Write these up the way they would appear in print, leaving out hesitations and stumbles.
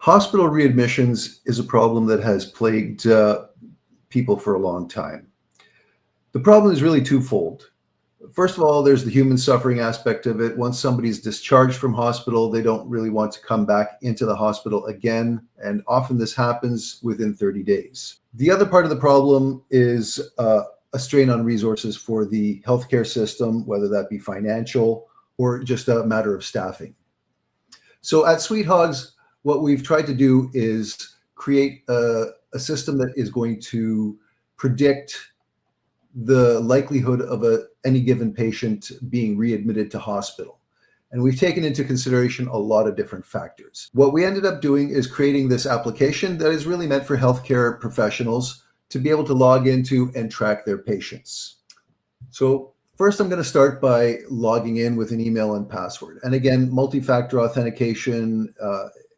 Hospital readmissions is a problem that has plagued people for a long time. The problem is really twofold. First of all, there's the human suffering aspect of it. Once somebody's discharged from hospital, they don't really want to come back into the hospital again, and often this happens within 30 days. The other part of the problem is a strain on resources for the healthcare system, whether that be financial or just a matter of staffing. So at SweetHogs, what we've tried to do is create a system that is going to predict the likelihood of any given patient being readmitted to hospital. And we've taken into consideration a lot of different factors. What we ended up doing is creating this application that is really meant for healthcare professionals to be able to log into and track their patients. So first, I'm going to start by logging in with an email and password. And again, multi-factor authentication,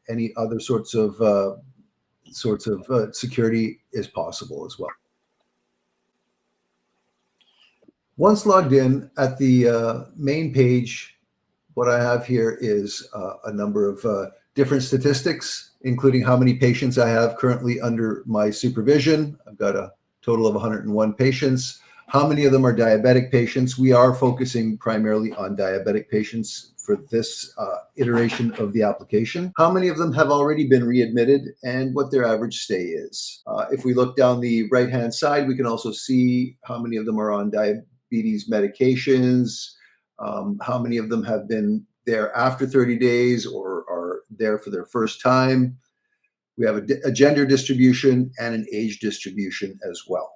any other sorts of security is possible as well. Once logged in, at the main page, what I have here is a number of different statistics, including how many patients I have currently under my supervision. I've got a total of 101 patients. How many of them are diabetic patients? We are focusing primarily on diabetic patients for this iteration of the application. How many of them have already been readmitted and what their average stay is. If we look down the right-hand side, we can also see how many of them are on diabetes medications, how many of them have been there after 30 days or are there for their first time. We have a gender distribution and an age distribution as well,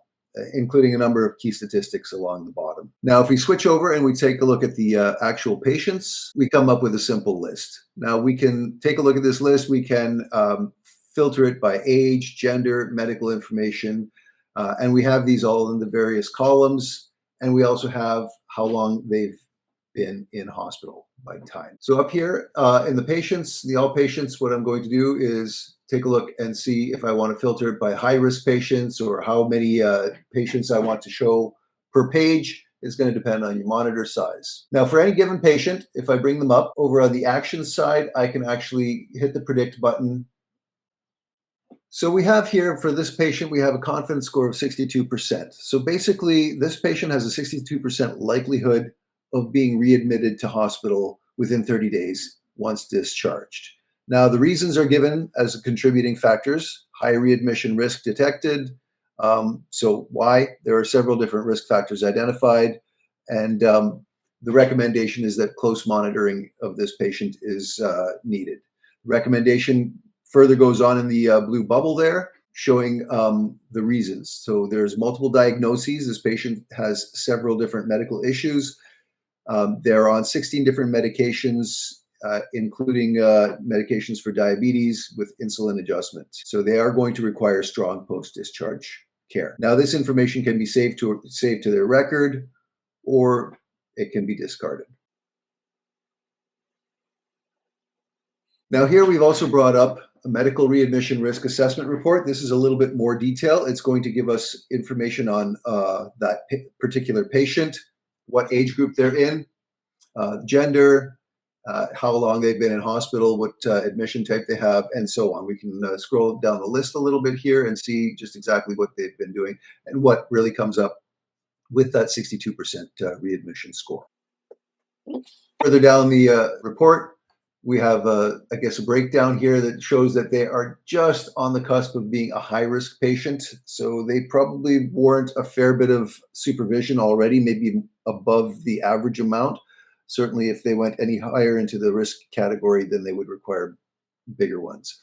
including a number of key statistics along the bottom. Now, if we switch over and we take a look at the actual patients, we come up with a simple list. Now, we can take a look at this list. We can filter it by age, gender, medical information, and we have these all in the various columns. And we also have how long they've been in hospital by time. So up here in the patients, the all patients, what I'm going to do is take a look and see if I want to filter it by high-risk patients or how many patients I want to show per page. Is going to depend on your monitor size. Now, for any given patient, if I bring them up over on the actions side, I can actually hit the predict button. So we have here for this patient, we have a confidence score of 62%. So basically, this patient has a 62% likelihood of being readmitted to hospital within 30 days once discharged. Now, the reasons are given as contributing factors: high readmission risk detected. So why? There are several different risk factors identified. And the recommendation is that close monitoring of this patient is needed. Recommendation further goes on in the blue bubble there, showing the reasons. So there's multiple diagnoses. This patient has several different medical issues. They're on 16 different medications, including medications for diabetes with insulin adjustment. So they are going to require strong post-discharge care. Now, this information can be saved to their record, or it can be discarded. Now, here we've also brought up a medical readmission risk assessment report. This is a little bit more detail. It's going to give us information on that particular patient, what age group they're in, gender, how long they've been in hospital, what admission type they have, and so on. We can scroll down the list a little bit here and see just exactly what they've been doing and what really comes up with that 62% readmission score. Further down the report, we have, I guess, a breakdown here that shows that they are just on the cusp of being a high-risk patient. So they probably warrant a fair bit of supervision already, maybe above the average amount. Certainly, if they went any higher into the risk category, then they would require bigger ones.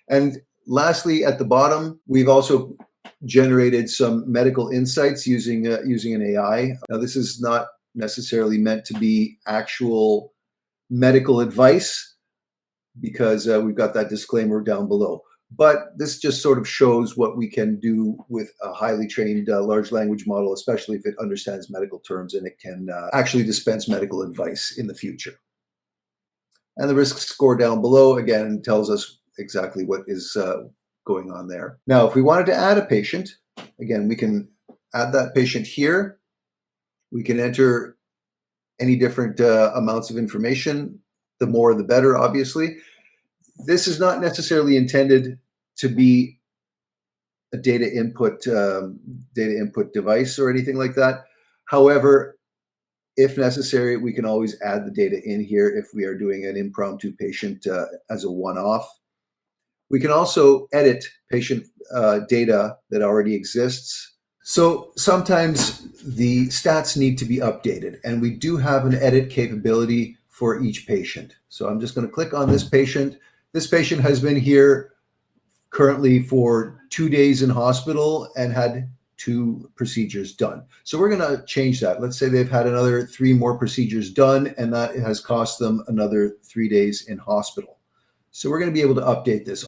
And lastly, at the bottom, we've also generated some medical insights using an AI. Now, this is not necessarily meant to be actual medical advice because we've got that disclaimer down below. But this just sort of shows what we can do with a highly trained large language model, especially if it understands medical terms and it can actually dispense medical advice in the future. And the risk score down below, again, tells us exactly what is going on there. Now, if we wanted to add a patient, again, we can add that patient here. We can enter any different amounts of information. The more, the better, obviously. This is not necessarily intended to be a data input device or anything like that. However, if necessary, we can always add the data in here if we are doing an impromptu patient as a one-off. We can also edit patient data that already exists. So sometimes the stats need to be updated, and we do have an edit capability for each patient. So I'm just going to click on this patient. This patient has been here currently for 2 days in hospital and had 2 procedures done. So we're going to change that. Let's say they've had another 3 more procedures done, and that has cost them another 3 days in hospital. So we're going to be able to update this.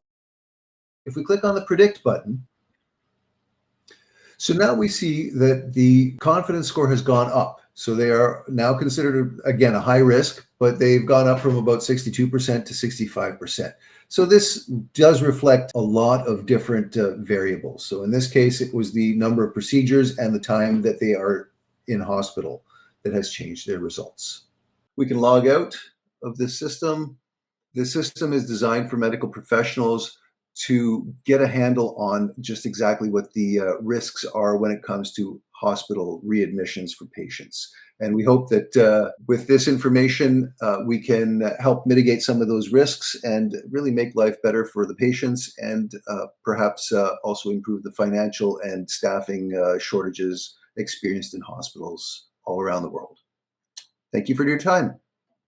If we click on the predict button, so now we see that the confidence score has gone up. So they are now considered, again, a high risk, but they've gone up from about 62% to 65%. So this does reflect a lot of different variables. So in this case, it was the number of procedures and the time that they are in hospital that has changed their results. We can log out of this system. This system is designed for medical professionals to get a handle on just exactly what the risks are when it comes to hospital readmissions for patients. And we hope that with this information, we can help mitigate some of those risks and really make life better for the patients, and perhaps also improve the financial and staffing shortages experienced in hospitals all around the world. Thank you for your time.